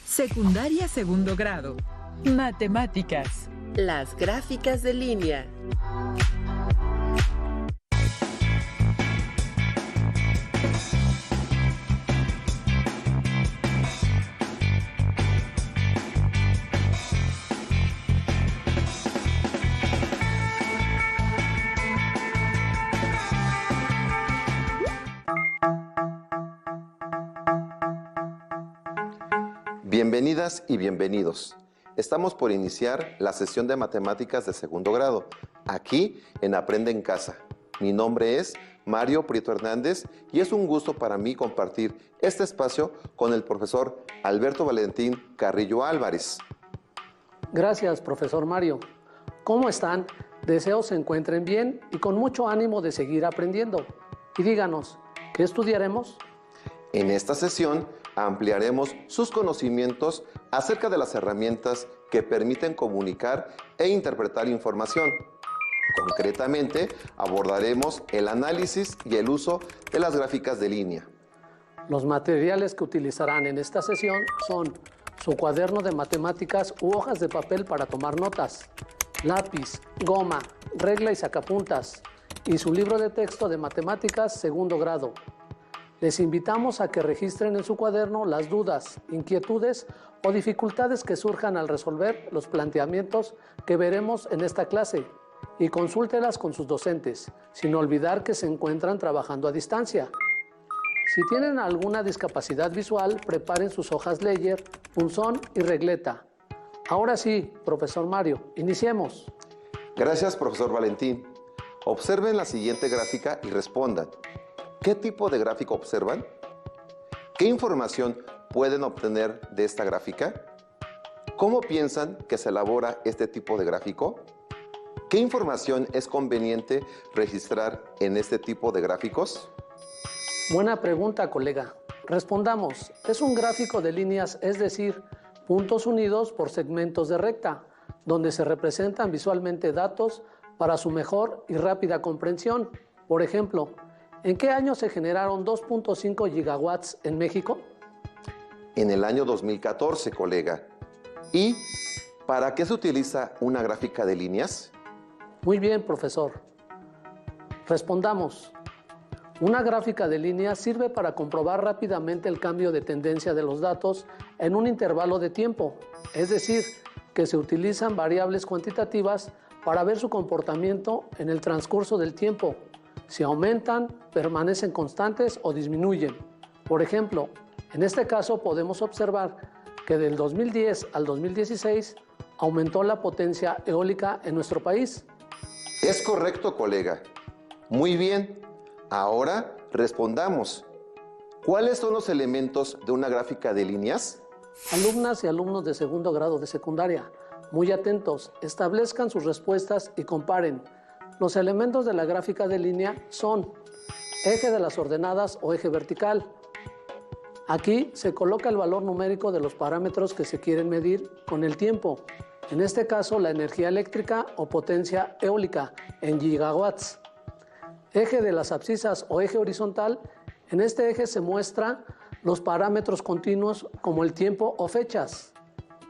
Secundaria segundo grado. Matemáticas. Las gráficas de línea. Bienvenidas y bienvenidos. Estamos por iniciar la sesión de matemáticas de segundo grado, aquí en Aprende en Casa. Mi nombre es Mario Prieto Hernández y es un gusto para mí compartir este espacio con el profesor Alberto Valentín Carrillo Álvarez. Gracias, profesor Mario. ¿Cómo están? Deseo se encuentren bien y con mucho ánimo de seguir aprendiendo. Y díganos, ¿qué estudiaremos? En esta sesión ampliaremos sus conocimientos acerca de las herramientas que permiten comunicar e interpretar información. Concretamente, abordaremos el análisis y el uso de las gráficas de línea. Los materiales que utilizarán en esta sesión son su cuaderno de matemáticas u hojas de papel para tomar notas, lápiz, goma, regla y sacapuntas, y su libro de texto de matemáticas segundo grado. Les invitamos a que registren en su cuaderno las dudas, inquietudes o dificultades que surjan al resolver los planteamientos que veremos en esta clase y consúltelas con sus docentes, sin olvidar que se encuentran trabajando a distancia. Si tienen alguna discapacidad visual, preparen sus hojas Ledger, punzón y regleta. Ahora sí, profesor Mario, iniciemos. Gracias, profesor Valentín. Observen la siguiente gráfica y respondan. ¿Qué tipo de gráfico observan? ¿Qué información pueden obtener de esta gráfica? ¿Cómo piensan que se elabora este tipo de gráfico? ¿Qué información es conveniente registrar en este tipo de gráficos? Buena pregunta, colega. Respondamos. Es un gráfico de líneas, es decir, puntos unidos por segmentos de recta, donde se representan visualmente datos para su mejor y rápida comprensión. Por ejemplo, ¿en qué año se generaron 2.5 gigawatts en México? En el año 2014, colega. ¿Y para qué se utiliza una gráfica de líneas? Muy bien, profesor. Respondamos. Una gráfica de líneas sirve para comprobar rápidamente el cambio de tendencia de los datos en un intervalo de tiempo, es decir, que se utilizan variables cuantitativas para ver su comportamiento en el transcurso del tiempo. Si aumentan, permanecen constantes o disminuyen. Por ejemplo, en este caso podemos observar que del 2010 al 2016 aumentó la potencia eólica en nuestro país. Es correcto, colega. Muy bien. Ahora respondamos. ¿Cuáles son los elementos de una gráfica de líneas? Alumnas y alumnos de segundo grado de secundaria, muy atentos, establezcan sus respuestas y comparen. Los elementos de la gráfica de línea son eje de las ordenadas o eje vertical. Aquí se coloca el valor numérico de los parámetros que se quieren medir con el tiempo. En este caso, la energía eléctrica o potencia eólica en gigawatts. Eje de las abscisas o eje horizontal. En este eje se muestran los parámetros continuos como el tiempo o fechas.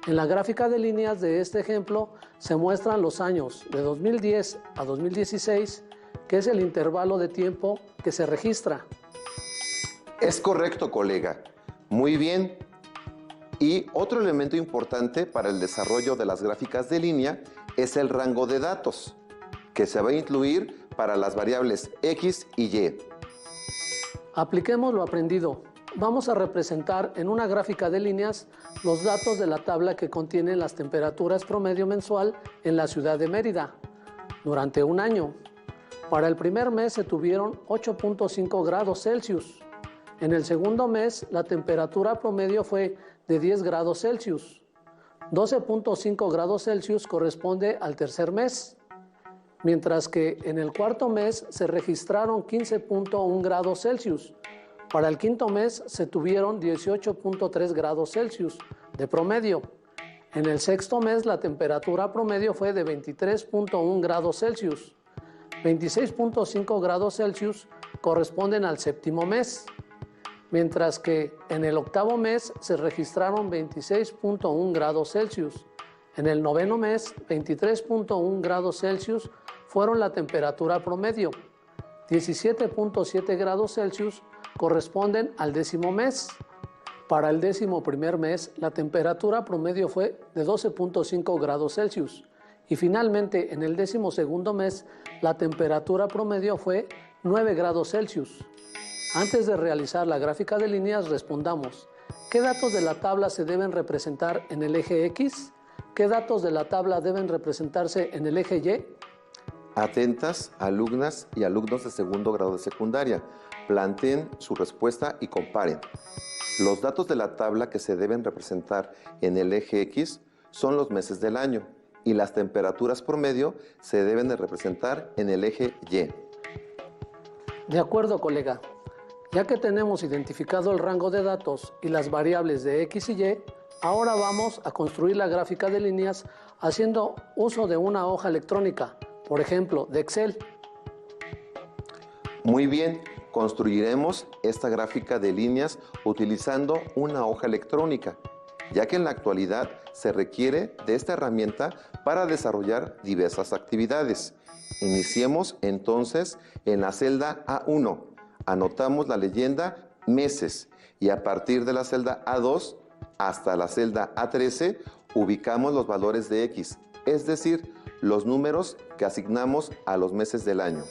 En la gráfica de líneas de este ejemplo se muestran los años de 2010 a 2016, que es el intervalo de tiempo que se registra. Es correcto, colega. Muy bien. Y otro elemento importante para el desarrollo de las gráficas de línea es el rango de datos, que se va a incluir para las variables X y Y. Apliquemos lo aprendido. Vamos a representar en una gráfica de líneas los datos de la tabla que contiene las temperaturas promedio mensual en la ciudad de Mérida durante un año. Para el primer mes se tuvieron 8.5 grados Celsius. En el segundo mes la temperatura promedio fue de 10 grados Celsius. 12.5 grados Celsius corresponde al tercer mes, mientras que en el cuarto mes se registraron 15.1 grados Celsius. Para el quinto mes se tuvieron 18.3 grados Celsius de promedio. En el sexto mes la temperatura promedio fue de 23.1 grados Celsius. 26.5 grados Celsius corresponden al séptimo mes. mientras que en el octavo mes se registraron 26.1 grados Celsius. En el noveno mes, 23.1 grados Celsius fueron la temperatura promedio. 17.7 grados Celsius corresponden al décimo mes. Para el 11º mes, la temperatura promedio fue de 12.5 grados Celsius. Y finalmente, en el 12º mes, la temperatura promedio fue 9 grados Celsius. Antes de realizar la gráfica de líneas, respondamos: ¿qué datos de la tabla se deben representar en el eje X? ¿Qué datos de la tabla deben representarse en el eje Y? Atentas, alumnas y alumnos de segundo grado de secundaria. Planteen su respuesta y comparen. Los datos de la tabla que se deben representar en el eje X son los meses del año y las temperaturas promedio se deben de representar en el eje Y. De acuerdo, colega. Ya que tenemos identificado el rango de datos y las variables de X y Y, ahora vamos a construir la gráfica de líneas haciendo uso de una hoja electrónica, por ejemplo, de Excel. Muy bien, construiremos esta gráfica de líneas utilizando una hoja electrónica, ya que en la actualidad se requiere de esta herramienta para desarrollar diversas actividades. Iniciemos entonces en la celda A1. Anotamos la leyenda meses y a partir de la celda A2 hasta la celda A13 ubicamos los valores de X, es decir, los números que asignamos a los meses del año.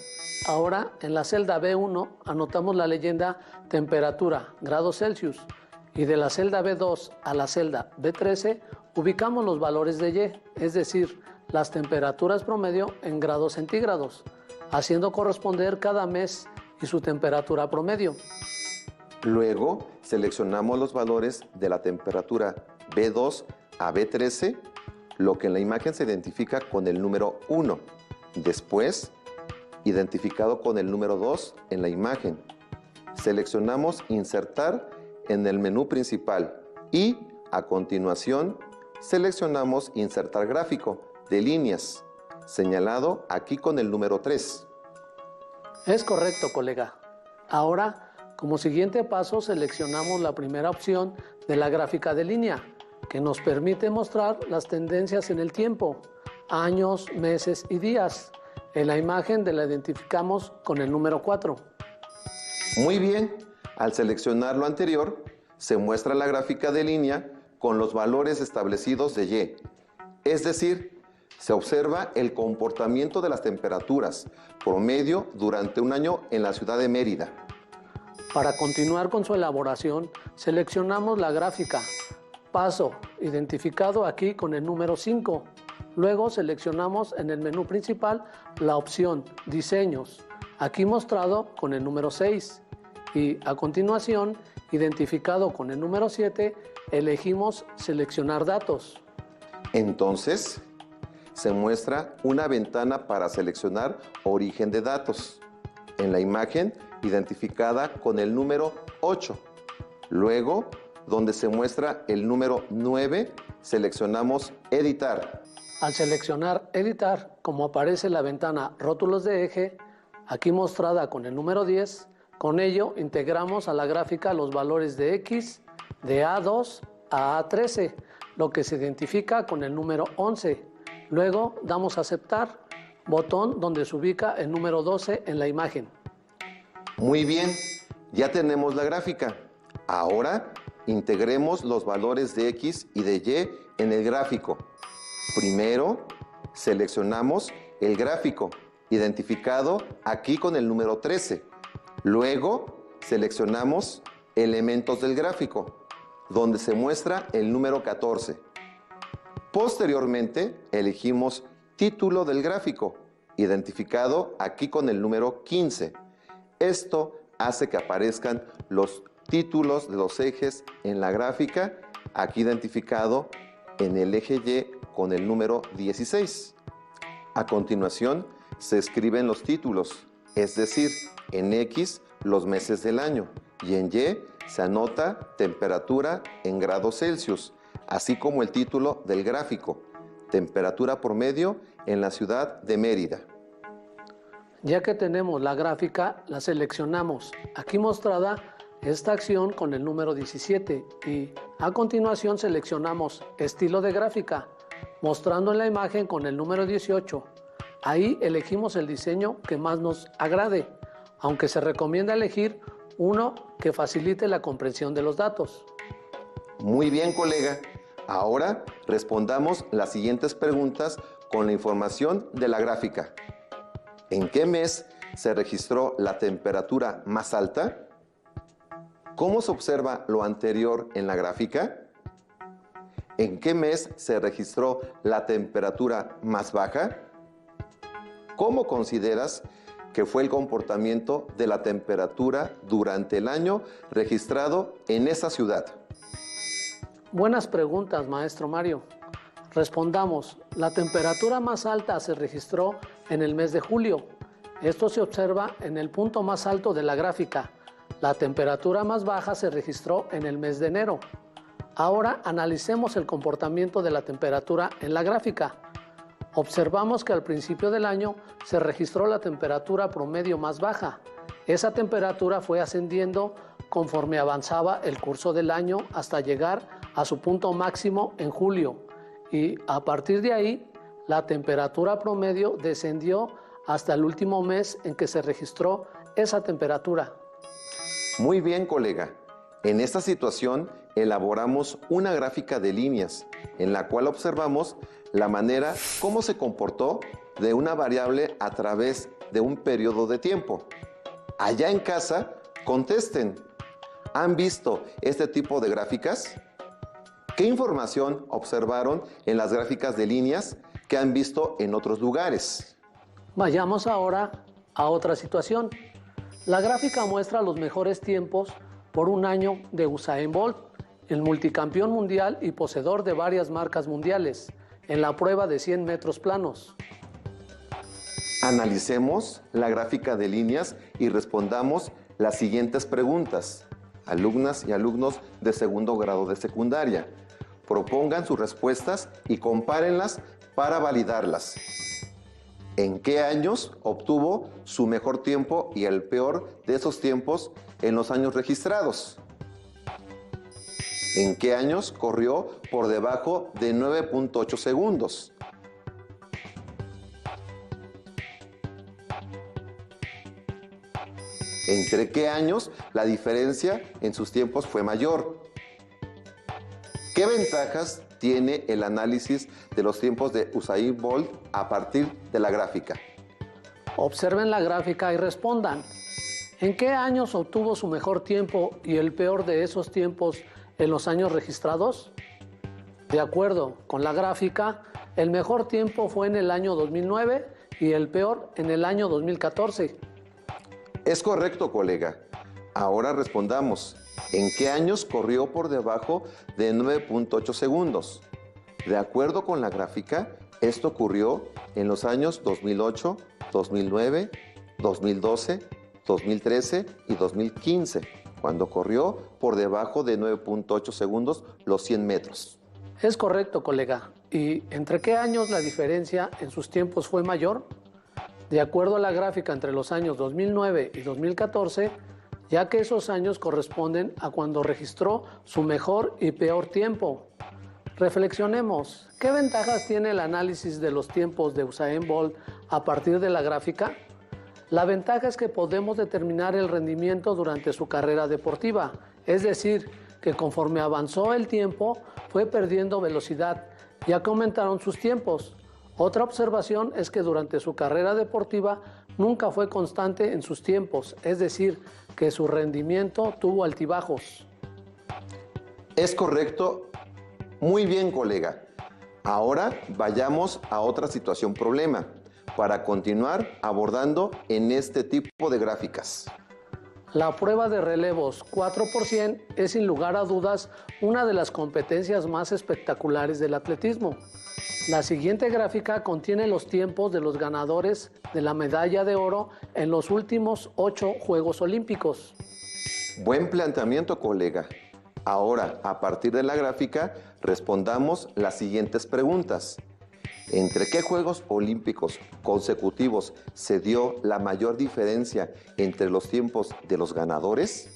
Ahora, en la celda B1 anotamos la leyenda temperatura, grados Celsius, y de la celda B2 a la celda B13 ubicamos los valores de Y, es decir, las temperaturas promedio en grados centígrados, haciendo corresponder cada mes y su temperatura promedio. Luego, seleccionamos los valores de la temperatura B2 a B13, lo que en la imagen se identifica con el número 1. Después, identificado con el número 2 en la imagen. Seleccionamos Insertar en el menú principal y, a continuación, seleccionamos Insertar gráfico de líneas, señalado aquí con el número 3. Es correcto, colega. Ahora, como siguiente paso, seleccionamos la primera opción de la gráfica de línea, que nos permite mostrar las tendencias en el tiempo, años, meses y días. En la imagen la identificamos con el número 4. Muy bien, al seleccionar lo anterior, se muestra la gráfica de línea con los valores establecidos de Y. Es decir, se observa el comportamiento de las temperaturas promedio durante un año en la ciudad de Mérida. Para continuar con su elaboración, seleccionamos la gráfica Paso, identificado aquí con el número 5. Luego seleccionamos en el menú principal la opción Diseños, aquí mostrado con el número 6. Y a continuación, identificado con el número 7, elegimos Seleccionar datos. Entonces, se muestra una ventana para seleccionar origen de datos, en la imagen identificada con el número 8. Luego, donde se muestra el número 9, seleccionamos Editar. Al seleccionar Editar, como aparece la ventana Rótulos de eje, aquí mostrada con el número 10, con ello integramos a la gráfica los valores de X de A2 a A13, lo que se identifica con el número 11. Luego damos a Aceptar, botón donde se ubica el número 12 en la imagen. Muy bien, ya tenemos la gráfica. Ahora, integremos los valores de X y de Y en el gráfico. Primero, seleccionamos el gráfico, identificado aquí con el número 13. Luego, seleccionamos Elementos del gráfico, donde se muestra el número 14. Posteriormente, elegimos Título del gráfico, identificado aquí con el número 15. Esto hace que aparezcan los títulos de los ejes en la gráfica, aquí identificado en el eje Y con el número 16. A continuación, se escriben los títulos, es decir, en X los meses del año y en Y se anota temperatura en grados Celsius, así como el título del gráfico, temperatura promedio en la ciudad de Mérida. Ya que tenemos la gráfica, la seleccionamos, aquí mostrada esta acción con el número 17 y a continuación seleccionamos estilo de gráfica, mostrando en la imagen con el número 18. Ahí elegimos el diseño que más nos agrade, aunque se recomienda elegir uno que facilite la comprensión de los datos. Muy bien, colega. Ahora respondamos las siguientes preguntas con la información de la gráfica. ¿En qué mes se registró la temperatura más alta? ¿Cómo se observa lo anterior en la gráfica? ¿En qué mes se registró la temperatura más baja? ¿Cómo consideras que fue el comportamiento de la temperatura durante el año registrado en esa ciudad? Buenas preguntas, maestro Mario. Respondamos, la temperatura más alta se registró en el mes de julio. Esto se observa en el punto más alto de la gráfica. La temperatura más baja se registró en el mes de enero. Ahora analicemos el comportamiento de la temperatura en la gráfica. Observamos que al principio del año se registró la temperatura promedio más baja. Esa temperatura fue ascendiendo conforme avanzaba el curso del año hasta llegar a su punto máximo en julio. Y a partir de ahí, la temperatura promedio descendió hasta el último mes en que se registró esa temperatura. Muy bien, colega. En esta situación elaboramos una gráfica de líneas en la cual observamos la manera cómo se comportó de una variable a través de un periodo de tiempo. Allá en casa, contesten. ¿Han visto este tipo de gráficas? ¿Qué información observaron en las gráficas de líneas que han visto en otros lugares? Vayamos ahora a otra situación. La gráfica muestra los mejores tiempos por un año de Usain Bolt, el multicampeón mundial y poseedor de varias marcas mundiales, en la prueba de 100 metros planos. Analicemos la gráfica de líneas y respondamos las siguientes preguntas. Alumnas y alumnos de segundo grado de secundaria, propongan sus respuestas y compárenlas para validarlas. ¿En qué años obtuvo su mejor tiempo y el peor de esos tiempos en los años registrados? ¿En qué años corrió por debajo de 9.8 segundos? ¿Entre qué años la diferencia en sus tiempos fue mayor? ¿Qué ventajas tiene el análisis de los tiempos de Usain Bolt a partir de la gráfica? Observen la gráfica y respondan. ¿En qué años obtuvo su mejor tiempo y el peor de esos tiempos en los años registrados? De acuerdo con la gráfica, el mejor tiempo fue en el año 2009 y el peor en el año 2014. Es correcto, colega. Ahora respondamos. ¿En qué años corrió por debajo de 9.8 segundos? De acuerdo con la gráfica, esto ocurrió en los años 2008, 2009, 2012, 2013 y 2015, cuando corrió por debajo de 9.8 segundos los 100 metros. Es correcto, colega. ¿Y entre qué años la diferencia en sus tiempos fue mayor? De acuerdo a la gráfica, entre los años 2009 y 2014, ya que esos años corresponden a cuando registró su mejor y peor tiempo. Reflexionemos, ¿qué ventajas tiene el análisis de los tiempos de Usain Bolt a partir de la gráfica? La ventaja es que podemos determinar el rendimiento durante su carrera deportiva, es decir, que conforme avanzó el tiempo, fue perdiendo velocidad, ya que aumentaron sus tiempos. Otra observación es que durante su carrera deportiva nunca fue constante en sus tiempos, es decir, que su rendimiento tuvo altibajos. Es correcto. Muy bien, colega. Ahora vayamos a otra situación problema para continuar abordando en este tipo de gráficas. La prueba de relevos 4x100 es sin lugar a dudas una de las competencias más espectaculares del atletismo. La siguiente gráfica contiene los tiempos de los ganadores de la medalla de oro en los últimos 8 Juegos Olímpicos. Buen planteamiento, colega. Ahora, a partir de la gráfica, respondamos las siguientes preguntas. ¿Entre qué Juegos Olímpicos consecutivos se dio la mayor diferencia entre los tiempos de los ganadores?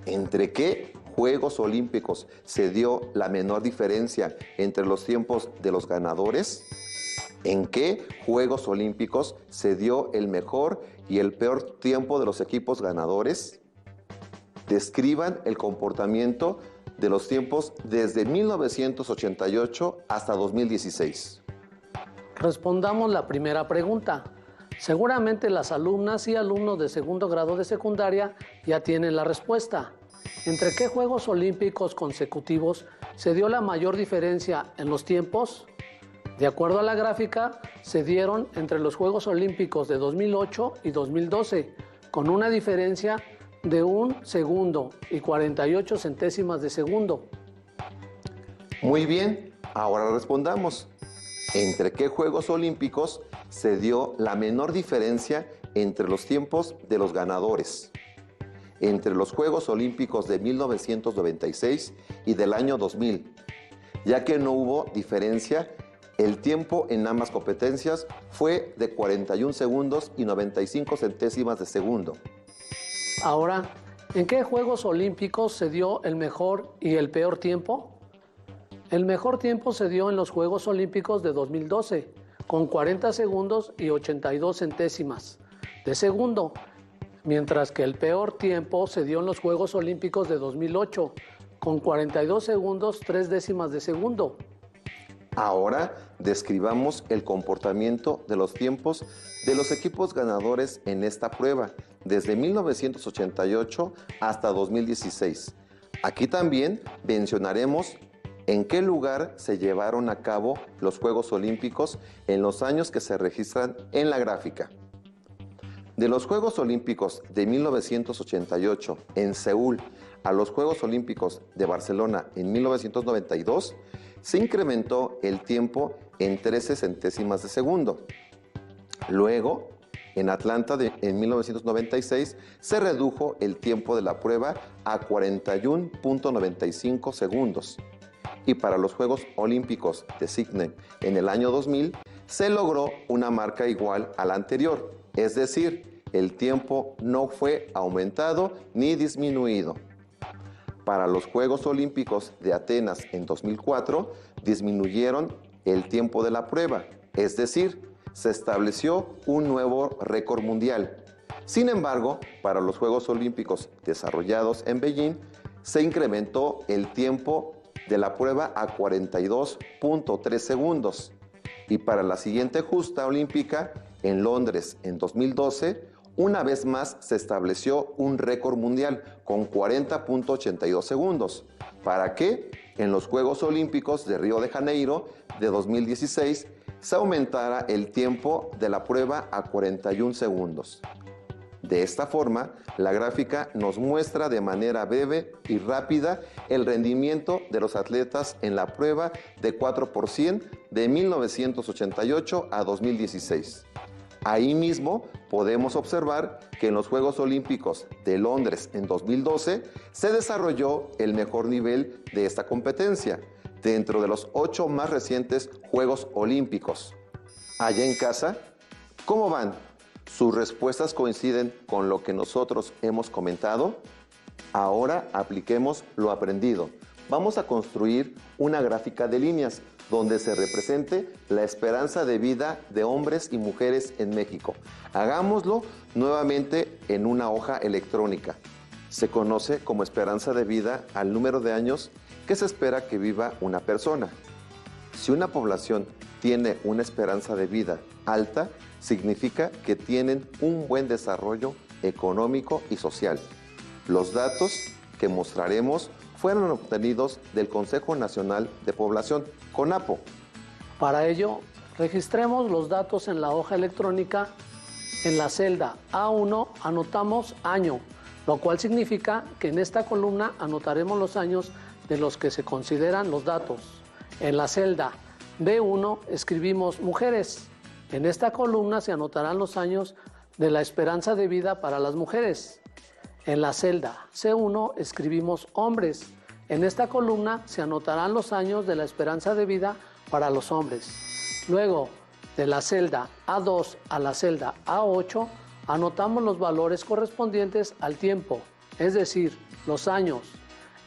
¿Entre qué Juegos Olímpicos se dio la menor diferencia entre los tiempos de los ganadores? ¿En qué Juegos Olímpicos se dio el mejor y el peor tiempo de los equipos ganadores? Describan el comportamiento de los tiempos desde 1988 hasta 2016. Respondamos la primera pregunta. Seguramente las alumnas y alumnos de segundo grado de secundaria ya tienen la respuesta. ¿Entre qué Juegos Olímpicos consecutivos se dio la mayor diferencia en los tiempos? De acuerdo a la gráfica, se dieron entre los Juegos Olímpicos de 2008 y 2012, con una diferencia de 1 segundo y 48 centésimas de segundo. Muy bien, ahora respondamos. ¿Entre qué Juegos Olímpicos se dio la menor diferencia entre los tiempos de los ganadores? Entre los Juegos Olímpicos de 1996 y del año 2000, ya que no hubo diferencia, el tiempo en ambas competencias fue de 41 segundos y 95 centésimas de segundo. Ahora, ¿en qué Juegos Olímpicos se dio el mejor y el peor tiempo? El mejor tiempo se dio en los Juegos Olímpicos de 2012, con 40 segundos y 82 centésimas de segundo, mientras que el peor tiempo se dio en los Juegos Olímpicos de 2008, con 42 segundos 3 décimas de segundo. Ahora describamos el comportamiento de los tiempos de los equipos ganadores en esta prueba, desde 1988 hasta 2016. Aquí también mencionaremos en qué lugar se llevaron a cabo los Juegos Olímpicos en los años que se registran en la gráfica. De los Juegos Olímpicos de 1988 en Seúl a los Juegos Olímpicos de Barcelona en 1992, se incrementó el tiempo en 13 centésimas de segundo. Luego, en Atlanta en 1996, se redujo el tiempo de la prueba a 41.95 segundos. Y para los Juegos Olímpicos de Sydney en el año 2000, se logró una marca igual a la anterior, es decir, el tiempo no fue aumentado ni disminuido. Para los Juegos Olímpicos de Atenas en 2004, disminuyeron el tiempo de la prueba, es decir, se estableció un nuevo récord mundial. Sin embargo, para los Juegos Olímpicos desarrollados en Beijing, se incrementó el tiempo de la prueba a 42.3 segundos. Y para la siguiente justa olímpica, en Londres en 2012, una vez más se estableció un récord mundial con 40.82 segundos. ¿Para qué? En los Juegos Olímpicos de Río de Janeiro de 2016 se aumentara el tiempo de la prueba a 41 segundos. De esta forma, la gráfica nos muestra de manera breve y rápida el rendimiento de los atletas en la prueba de 4x100 de 1988 a 2016. Ahí mismo podemos observar que en los Juegos Olímpicos de Londres en 2012 se desarrolló el mejor nivel de esta competencia, dentro de los 8 más recientes Juegos Olímpicos. Allá en casa, ¿cómo van? ¿Sus respuestas coinciden con lo que nosotros hemos comentado? Ahora apliquemos lo aprendido. Vamos a construir una gráfica de líneas donde se represente la esperanza de vida de hombres y mujeres en México. Hagámoslo nuevamente en una hoja electrónica. Se conoce como esperanza de vida al número de años que se espera que viva una persona. Si una población tiene una esperanza de vida alta, significa que tienen un buen desarrollo económico y social. Los datos que mostraremos fueron obtenidos del Consejo Nacional de Población, CONAPO. Para ello, registremos los datos en la hoja electrónica. En la celda A1 anotamos año, lo cual significa que en esta columna anotaremos los años de los que se consideran los datos. En la celda B1 escribimos mujeres. En esta columna se anotarán los años de la esperanza de vida para las mujeres. En la celda C1 escribimos hombres. En esta columna se anotarán los años de la esperanza de vida para los hombres. Luego, de la celda A2 a la celda A8, anotamos los valores correspondientes al tiempo, es decir, los años.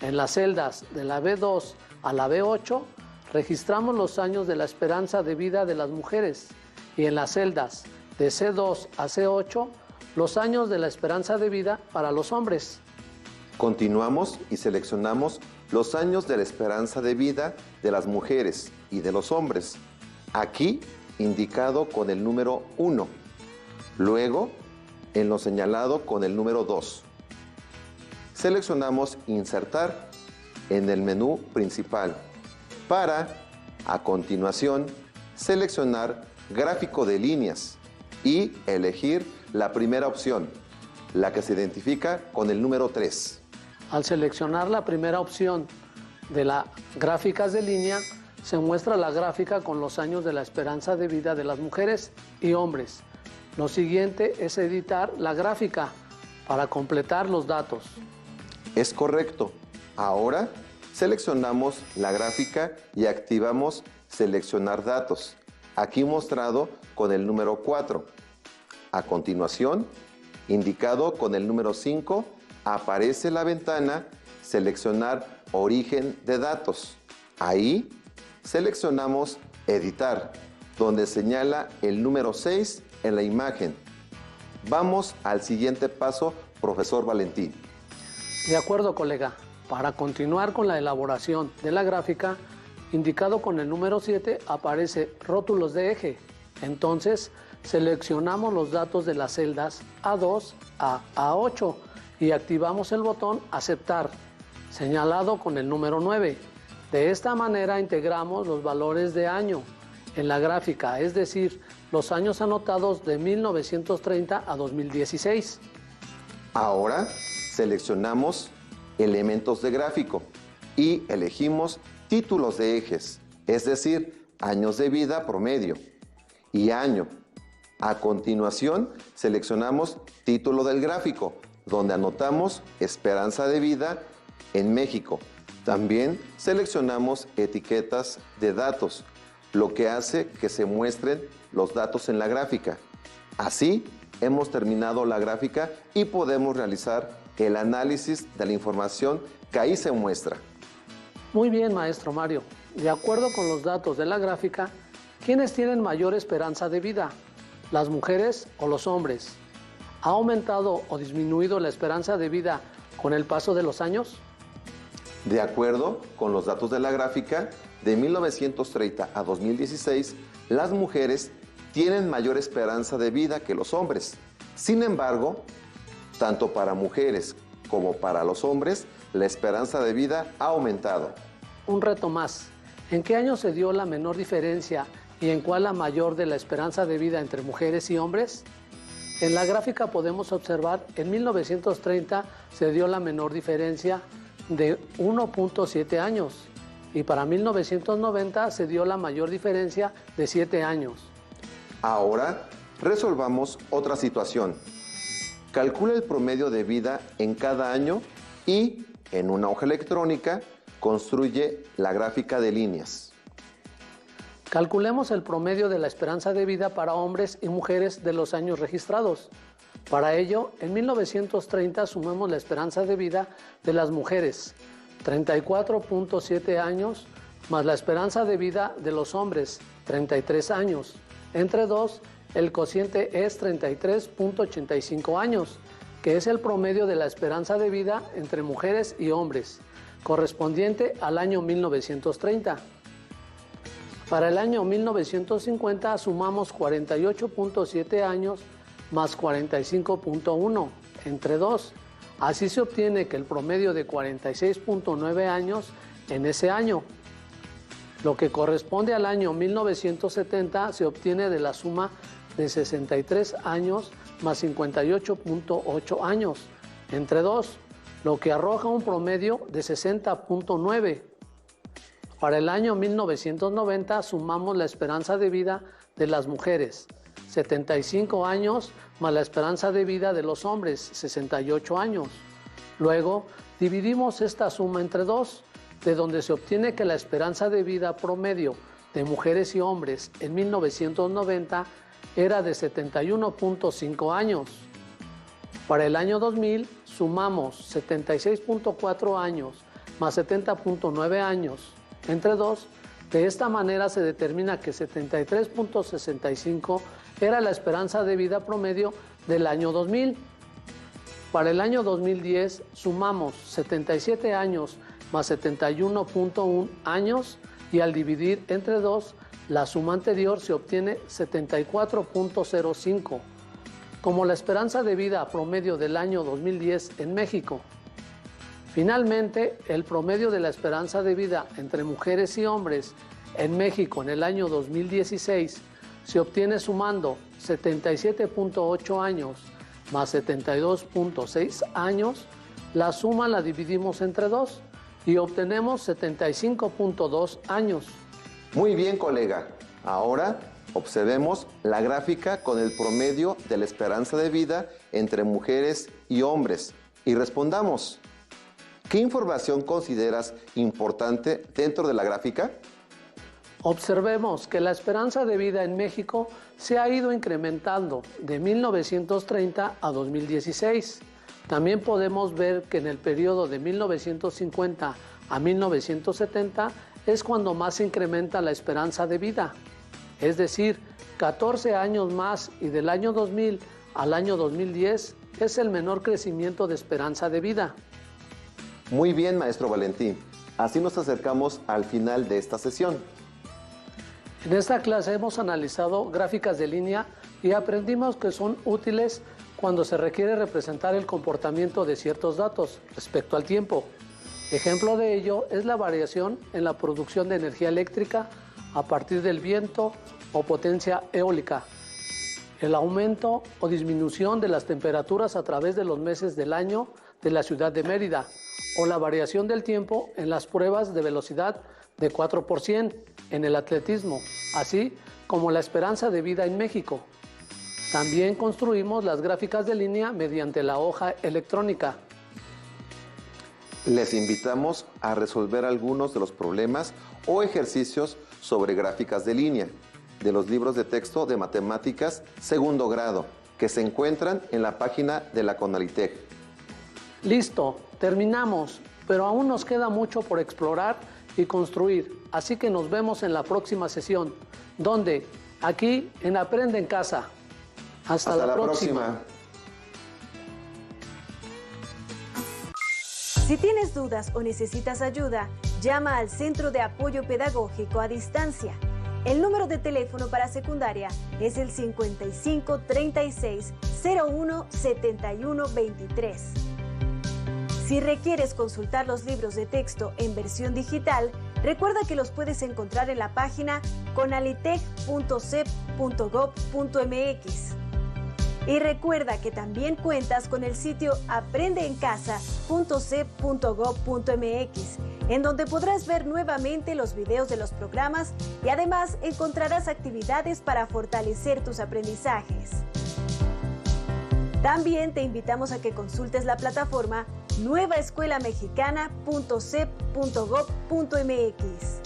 En las celdas de la B2 a la B8 registramos los años de la esperanza de vida de las mujeres y en las celdas de C2 a C8 los años de la esperanza de vida para los hombres. Continuamos y seleccionamos los años de la esperanza de vida de las mujeres y de los hombres, aquí indicado con el número 1, luego en lo señalado con el número 2. Seleccionamos Insertar en el menú principal para, a continuación, seleccionar Gráfico de líneas y elegir la primera opción, la que se identifica con el número 3. Al seleccionar la primera opción de las gráficas de línea, se muestra la gráfica con los años de la esperanza de vida de las mujeres y hombres. Lo siguiente es editar la gráfica para completar los datos. Es correcto. Ahora seleccionamos la gráfica y activamos Seleccionar datos, aquí mostrado con el número 4. A continuación, indicado con el número 5, aparece la ventana Seleccionar origen de datos. Ahí seleccionamos Editar, donde señala el número 6 en la imagen. Vamos al siguiente paso, profesor Valentín. De acuerdo, colega. Para continuar con la elaboración de la gráfica, indicado con el número 7 aparece Rótulos de eje. Entonces, seleccionamos los datos de las celdas A2 a A8 y activamos el botón Aceptar, señalado con el número 9. De esta manera integramos los valores de año en la gráfica, es decir, los años anotados de 1930 a 2016. Ahora seleccionamos Elementos de gráfico y elegimos Títulos de ejes, es decir, años de vida promedio y año. A continuación, seleccionamos Título del gráfico, donde anotamos Esperanza de vida en México. También seleccionamos Etiquetas de datos, lo que hace que se muestren los datos en la gráfica. Así, hemos terminado la gráfica y podemos realizar el análisis de la información que ahí se muestra. Muy bien, maestro Mario. De acuerdo con los datos de la gráfica, ¿quiénes tienen mayor esperanza de vida? ¿Las mujeres o los hombres? ¿Ha aumentado o disminuido la esperanza de vida con el paso de los años? De acuerdo con los datos de la gráfica, de 1930 a 2016, las mujeres tienen mayor esperanza de vida que los hombres. Sin embargo, tanto para mujeres como para los hombres, la esperanza de vida ha aumentado. Un reto más. ¿En qué año se dio la menor diferencia y en cuál la mayor de la esperanza de vida entre mujeres y hombres? En la gráfica podemos observar en 1930 se dio la menor diferencia de 1.7 años y para 1990 se dio la mayor diferencia de 7 años. Ahora resolvamos otra situación. Calcula el promedio de vida en cada año y, en una hoja electrónica, construye la gráfica de líneas. Calculemos el promedio de la esperanza de vida para hombres y mujeres de los años registrados. Para ello, en 1930 sumemos la esperanza de vida de las mujeres, 34.7 años, más la esperanza de vida de los hombres, 33 años. Entre dos, el cociente es 33.85 años, que es el promedio de la esperanza de vida entre mujeres y hombres, correspondiente al año 1930. Para el año 1950 sumamos 48.7 años más 45.1 entre 2. Así se obtiene que el promedio de 46.9 años en ese año. Lo que corresponde al año 1970 se obtiene de la suma de 63 años más 58.8 años entre 2, lo que arroja un promedio de 60.9. Para el año 1990 sumamos la esperanza de vida de las mujeres, 75 años, más la esperanza de vida de los hombres, 68 años. Luego, dividimos esta suma entre 2, de donde se obtiene que la esperanza de vida promedio de mujeres y hombres en 1990 era de 71.5 años. Para el año 2000 sumamos 76.4 años más 70.9 años entre 2. De esta manera se determina que 73.65 era la esperanza de vida promedio del año 2000. Para el año 2010 sumamos 77 años más 71.1 años y al dividir entre 2, la suma anterior se obtiene 74.05, como la esperanza de vida promedio del año 2010 en México. Finalmente, el promedio de la esperanza de vida entre mujeres y hombres en México en el año 2016 se obtiene sumando 77.8 años más 72.6 años, la suma la dividimos entre 2 y obtenemos 75.2 años. Muy bien, colega. Ahora observemos la gráfica con el promedio de la esperanza de vida entre mujeres y hombres y respondamos. ¿Qué información consideras importante dentro de la gráfica? Observemos que la esperanza de vida en México se ha ido incrementando de 1930 a 2016. También podemos ver que en el periodo de 1950 a 1970 es cuando más se incrementa la esperanza de vida. Es decir, 14 años más, y del año 2000 al año 2010 es el menor crecimiento de esperanza de vida. Muy bien, maestro Valentín. Así nos acercamos al final de esta sesión. En esta clase hemos analizado gráficas de línea y aprendimos que son útiles cuando se requiere representar el comportamiento de ciertos datos respecto al tiempo. Ejemplo de ello es la variación en la producción de energía eléctrica a partir del viento o potencia eólica, el aumento o disminución de las temperaturas a través de los meses del año de la ciudad de Mérida, o la variación del tiempo en las pruebas de velocidad de 4% en el atletismo, así como la esperanza de vida en México. También construimos las gráficas de línea mediante la hoja electrónica. Les invitamos a resolver algunos de los problemas o ejercicios sobre gráficas de línea de los libros de texto de matemáticas segundo grado que se encuentran en la página de la CONALITEG. Listo, terminamos, pero aún nos queda mucho por explorar y construir, así que nos vemos en la próxima sesión, donde aquí en Aprende en Casa. Hasta la próxima. Si tienes dudas o necesitas ayuda, llama al Centro de Apoyo Pedagógico a Distancia. El número de teléfono para secundaria es el 55 36 01 71 23. Si requieres consultar los libros de texto en versión digital, recuerda que los puedes encontrar en la página conaliteg.cep.gov.mx. Y recuerda que también cuentas con el sitio aprendeencasa.cep.gov.mx, en donde podrás ver nuevamente los videos de los programas y además encontrarás actividades para fortalecer tus aprendizajes. También te invitamos a que consultes la plataforma nuevaescuelamexicana.cep.gov.mx.